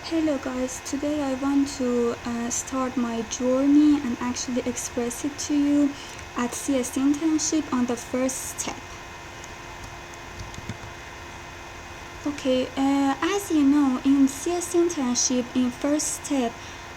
Hello guys, today I want to start my journey and actually express it to you at CS internship on the first step. Okay, as you know, in CS internship in first step,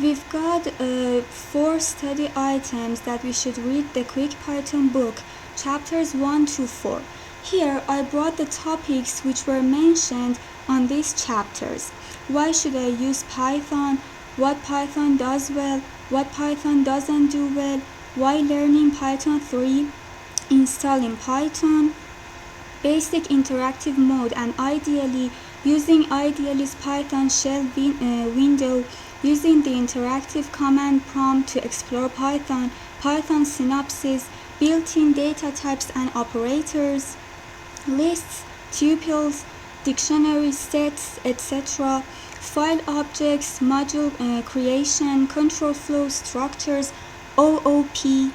we've got 4 study items that we should read the Quick Python book, chapters 1 to 4. Here I brought the topics which were mentioned on these chapters. Why should I use Python? What Python does well? What Python doesn't do well? Why learning Python 3? Installing Python, basic interactive mode, and ideally using Idealist Python shell window, using the interactive command prompt to explore Python, Python synopsis, built-in data types and operators, lists, tuples, dictionary sets, etc., file objects, module creation, control flow structures, OOP,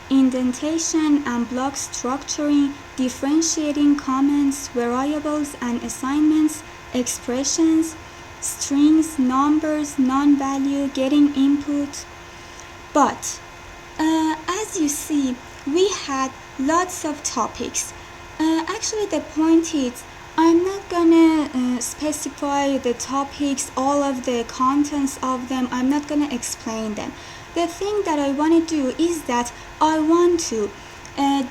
indentation and block structuring, differentiating comments, variables and assignments, expressions, strings, numbers, non-value, getting input. But as you see, we had lots of topics. Actually, the point is, I'm not gonna specify the topics, all of the contents of them. I'm not gonna explain them. The thing that I want to do is that I want to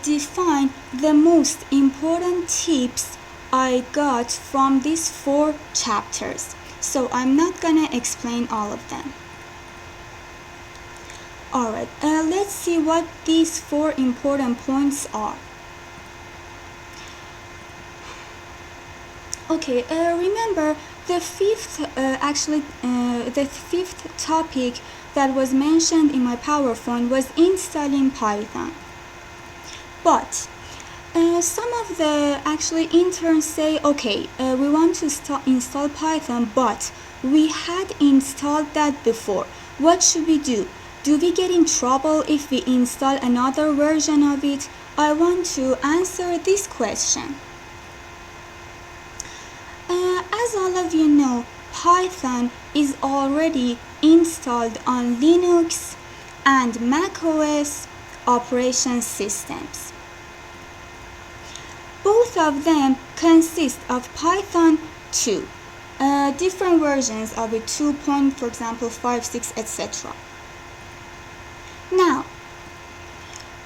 define the most important tips I got from these 4 chapters. So I'm not gonna explain all of them. Alright, let's see what these 4 important points are. Okay, remember the fifth topic that was mentioned in my PowerPoint was installing Python. But some of the interns say, okay, we want to install Python, but we had installed that before. What should we do? Do we get in trouble if we install another version of it? I want to answer this question. As all of you know, Python is already installed on Linux and macOS operation systems. Both of them consist of Python 2, different versions of it, 2. For example, 5, 6, etc. Now,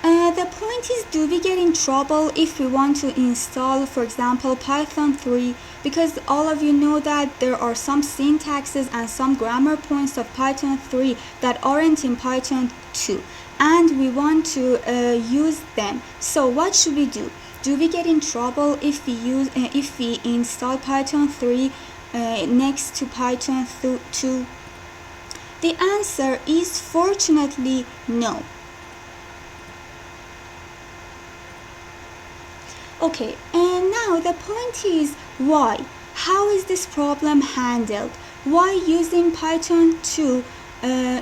the point is, do we get in trouble if we want to install, for example, Python 3? Because all of you know that there are some syntaxes and some grammar points of Python 3 that aren't in Python 2, and we want to use them. So what should we do? Do we get in trouble if we install Python 3 next to Python 2? The answer is fortunately no. Okay, and now the point is, why? How is this problem handled? Why using Python 2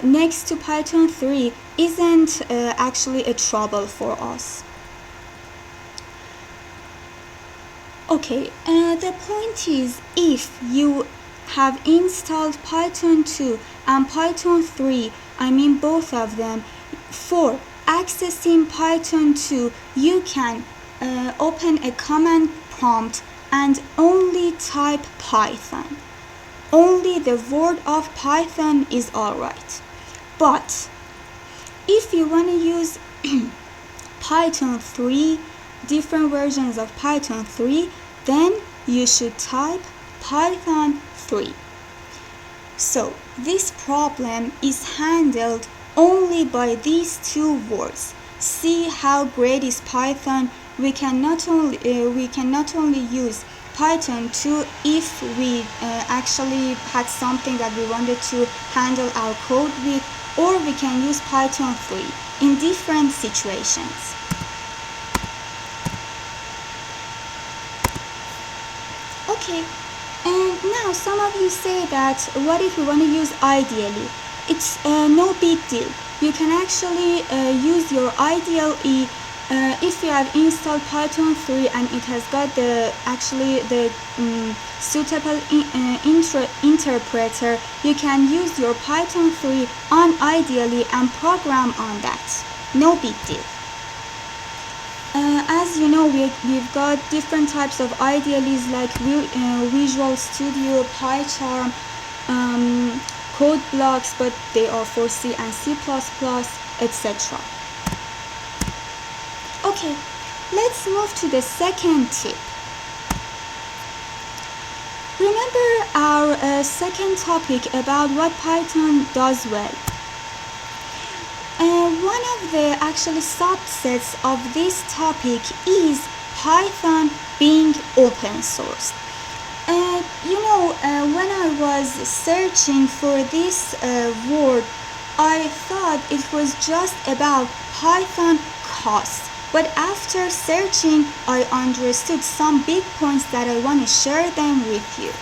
next to Python 3 isn't actually a trouble for us? Okay, the point is, if you have installed Python 2 and Python 3, I mean both of them, for accessing Python 2, you can open a command prompt and only type Python. Only the word of Python is alright. But if you want to use Python 3, different versions of Python 3, then you should type Python 3. So this problem is handled only by these 2 words. See how great is Python. We can not only use Python 2 if we actually had something that we wanted to handle our code with, or we can use Python 3 in different situations. Okay, and now some of you say that, what if we want to use ideally? It's no big deal. You can actually use your IDLE if you have installed Python 3 and it has got the suitable interpreter, you can use your Python 3 on Ideally and program on that. No big deal. As you know, we've got different types of Idealists like Visual Studio, PyCharm, code blocks, but they are for C and C++, etc. Okay, let's move to the second tip. Remember our second topic about what Python does well. One of the subsets of this topic is Python being open source. When I was searching for this word, I thought it was just about Python cost. But after searching, I understood some big points that I want to share them with you.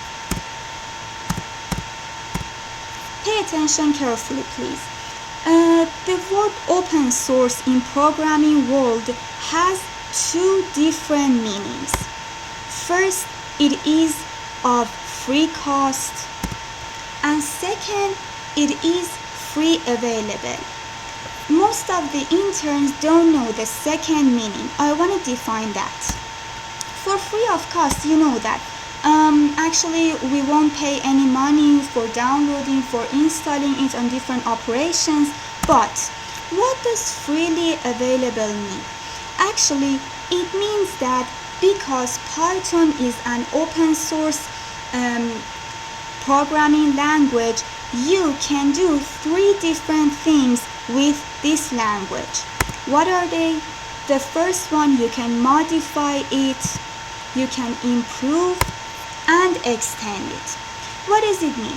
Pay attention carefully, please. The word open source in programming world has two different meanings. First, it is of free cost, and second, it is free available. Most of the interns don't know the second meaning. I want to define that. For free of cost, you know that we won't pay any money for downloading, for installing it on different operations. But what does freely available mean? Actually, it means that because Python is an open source programming language, you can do three different things with this language. What are they? The first one, you can modify it, you can improve and extend it. What does it mean?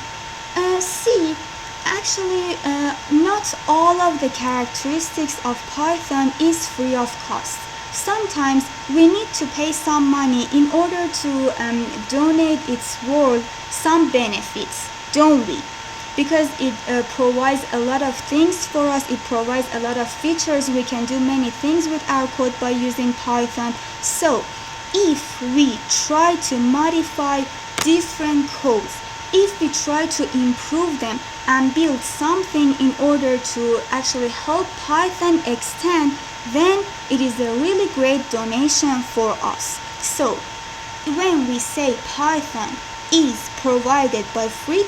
Not all of the characteristics of Python is free of cost. Sometimes we need to pay some money in order to donate its world some benefits, don't we? Because it provides a lot of things for us, it provides a lot of features, we can do many things with our code by using Python. So if we try to modify different codes, if we try to improve them and build something in order to actually help Python extend, then it is a really great donation for us. So when we say Python is provided by free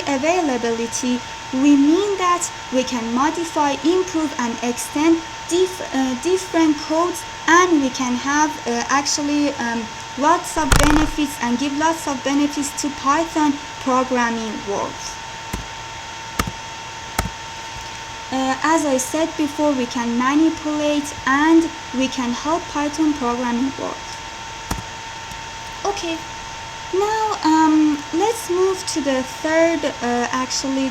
availability, we mean that we can modify, improve and extend different codes, and we can have lots of benefits and give lots of benefits to Python programming world. As I said before, we can manipulate and we can help Python programming world. Okay, now let's move to the third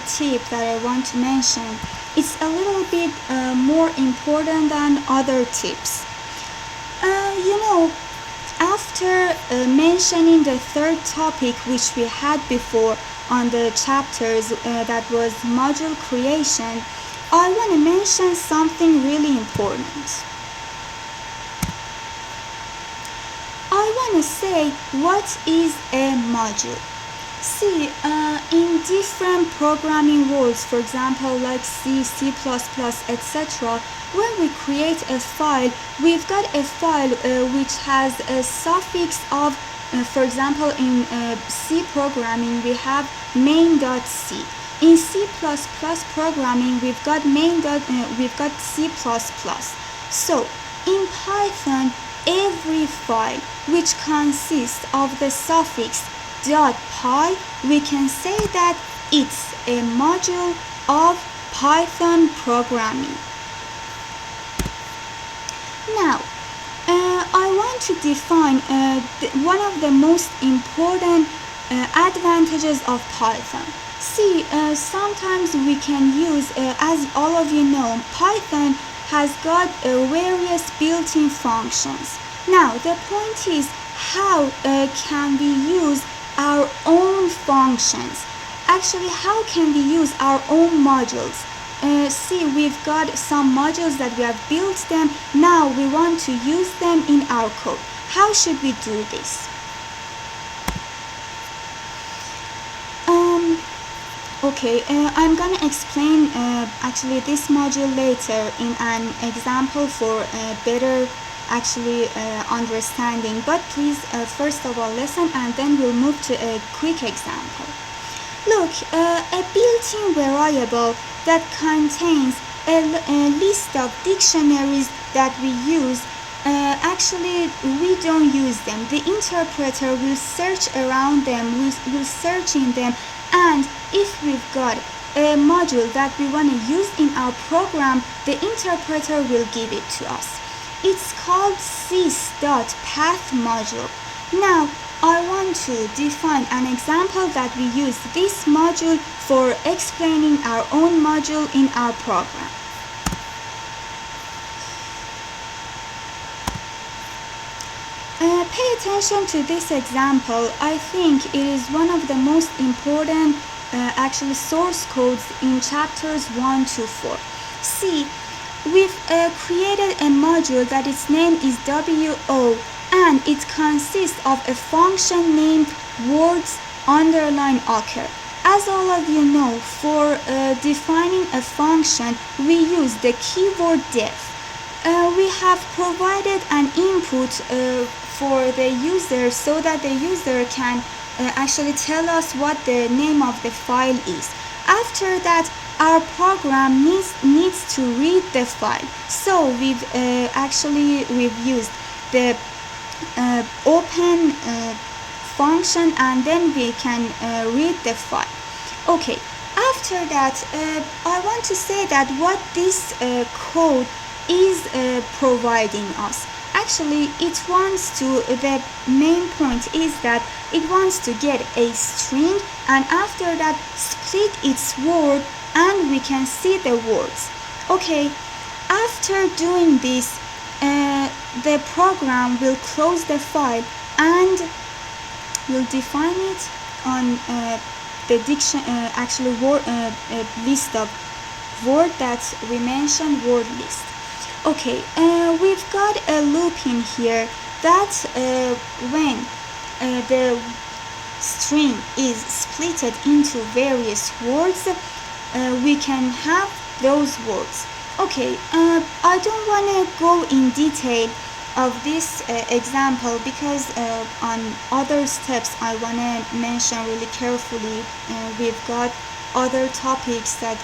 tip that I want to mention. It's a little bit more important than other tips. After mentioning the third topic which we had before on the chapters, that was module creation, I want to mention something really important. I want to say, what is a module? In different programming worlds, for example like C, C++, etc., when we create a file, we've got a file which has a suffix of, for example, in C programming we have main.c. In C++ programming we've got C++. So in Python, every file which consists of the suffix .py, we can say that it's a module of Python programming. Now, I want to define one of the most important advantages of Python. Sometimes we can use, as all of you know, Python has got various built-in functions. Now, the point is, how can we use our own functions? Actually, how can we use our own modules? see, we've got some modules that we have built them. Now we want to use them in our code. How should we do this? Okay, I'm gonna explain actually this module later in an example for better understanding, but please first of all listen and then we'll move to a quick example. Look, a built-in variable that contains a list of dictionaries that we use. Actually, we don't use them. The interpreter will search around them, will search in them, and if we've got a module that we want to use in our program, the interpreter will give it to us. It's called sys.path module. Now, I want to define an example that we use this module for explaining our own module in our program. Pay attention to this example. I think it is one of the most important source codes in chapters 1 to 4. See, we've created a module that its name is WO, and it consists of a function named words underline occur. As all of you know, for defining a function, we use the keyword def. We have provided an input for the user so that the user can actually tell us what the name of the file is. After that, our program needs to read the file. So we've used the open function, and then we can read the file. Okay, after that, I want to say that what this code is providing us. Actually, it wants to, the main point is that it wants to get a string, and after that split its word and we can see the words. Okay, after doing this, the program will close the file and will define it on the list of word that we mentioned, word list. Okay, we've got a loop in here that when the string is splitted into various words, we can have those words. Okay, I don't want to go in detail of this example because on other steps I want to mention really carefully. We've got other topics that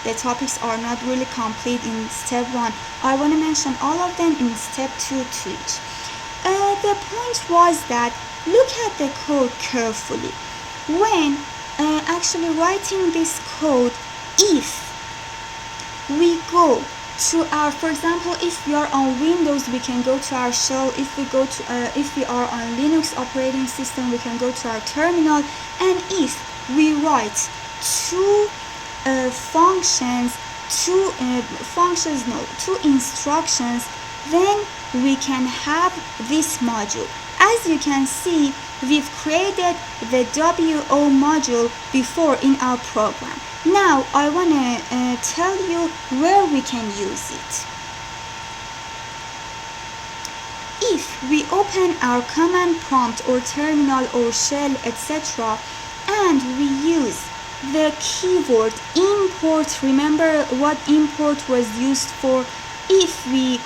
the topics are not really complete in step 1. I want to mention all of them in step 2 to each. The point was that look at the code carefully. When actually writing this code, if we go to our, for example, if we are on Windows, we can go to our shell. If we are on Linux operating system, we can go to our terminal. And if we write two instructions, then we can have this module. As you can see, we've created the WO module before in our program. Now I want to tell you where we can use it. If we open our command prompt or terminal or shell, etc., and we use the keyword import, remember what import was used for? If we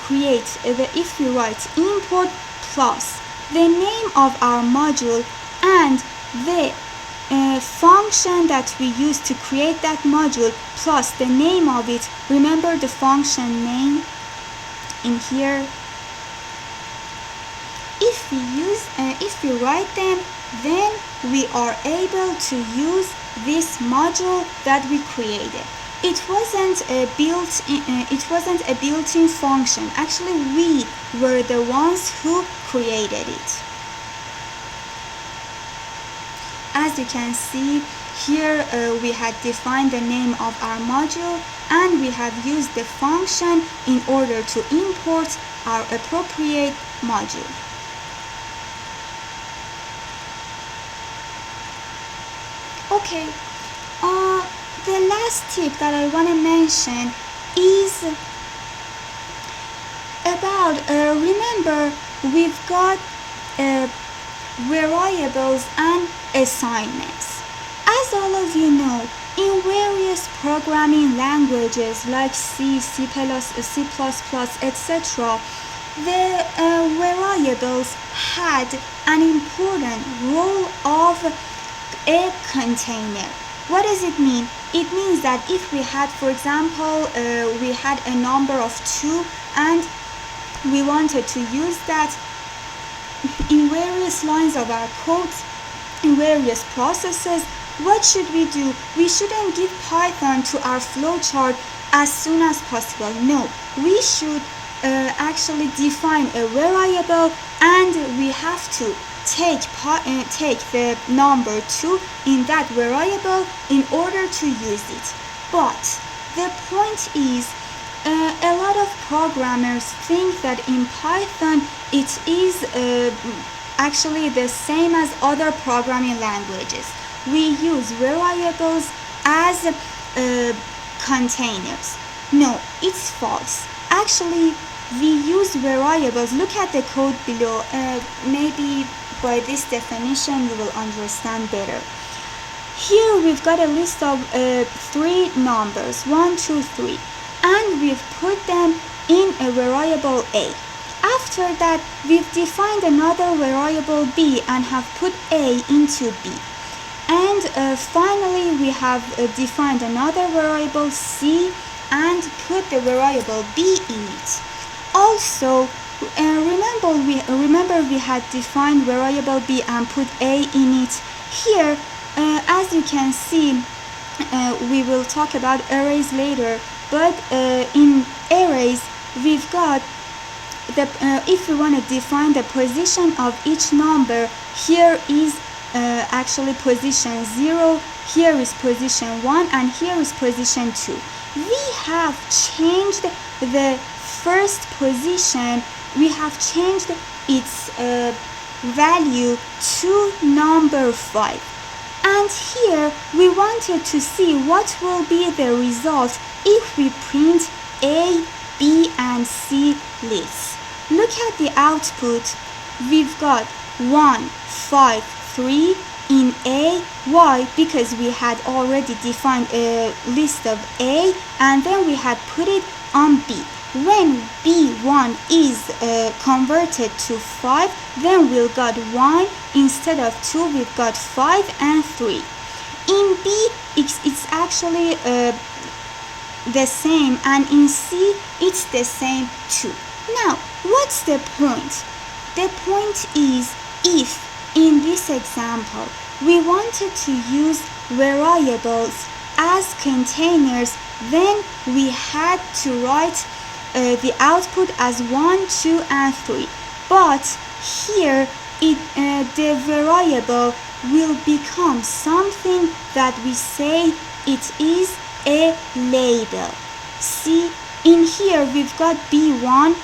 write import plus the name of our module and the function that we use to create that module plus the name of it, remember the function name in here. If we write them, then we are able to use this module that we created. It wasn't a built-in function. Actually, we were the ones who created it. As you can see here, we had defined the name of our module and we have used the function in order to import our appropriate module. Okay, the last tip that I want to mention is about, remember, we've got variables and assignments. As all of you know, in various programming languages like C, C++, etc., the variables had an important role of a container. What does it mean? It means that if we had, for example, we had a number of 2 and we wanted to use that in various lines of our code, in various processes, what should we do? We shouldn't give Python to our flowchart as soon as possible. No, we should actually define a variable, and we have to take the number 2 in that variable in order to use it. But the point is, a lot of programmers think that in Python it is actually the same as other programming languages. We use variables as containers. No, it's false. Actually, we use variables. Look at the code below. Maybe by this definition you will understand better. Here we've got a list of 3 numbers, 1, 2, 3, and we've put them in a variable A. After that, we've defined another variable B and have put A into B. And finally, we have defined another variable C and put the variable B in it. Also, remember we had defined variable B and put A in it. Here, as you can see, we will talk about arrays later, but in arrays, we've got if we want to define the position of each number, here is actually position 0, here is position 1, and here is position 2. We have changed the first position, we have changed its value to number 5. And here we wanted to see what will be the result if we print A, B, and C lists. Look at the output. We've got 1, 5, 3 in A. Why? Because we had already defined a list of A and then we had put it on B. When B1 is converted to 5, then we've got 1 instead of 2, we've got 5 and 3. In B, it's actually the same, and in C, it's the same too. Now, what's the point? The point is, if in this example we wanted to use variables as containers, then we had to write the output as 1, 2, and 3. But here, the variable will become something that we say it is a label. See, in here we've got B1,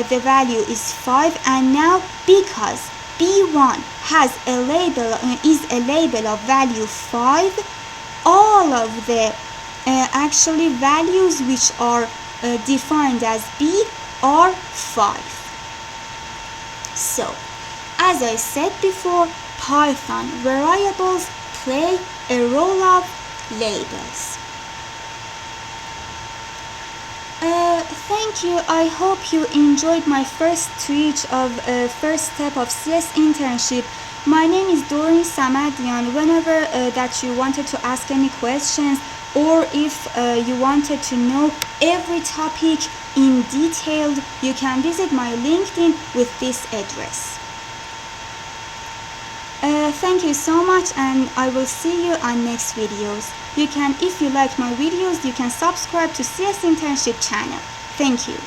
the value is 5, and now because B1 has a label, is a label of value 5, all of the actually values which are defined as B are 5. So, as I said before, Python variables play a role of labels. Thank you. I hope you enjoyed my first tweet of first step of CS internship. My name is Dorrin Samadian. Whenever that you wanted to ask any questions, or if you wanted to know every topic in detail, you can visit my LinkedIn with this address. Thank you so much, and I will see you on next videos. You can, if you like my videos, you can subscribe to CS Internship channel. Thank you.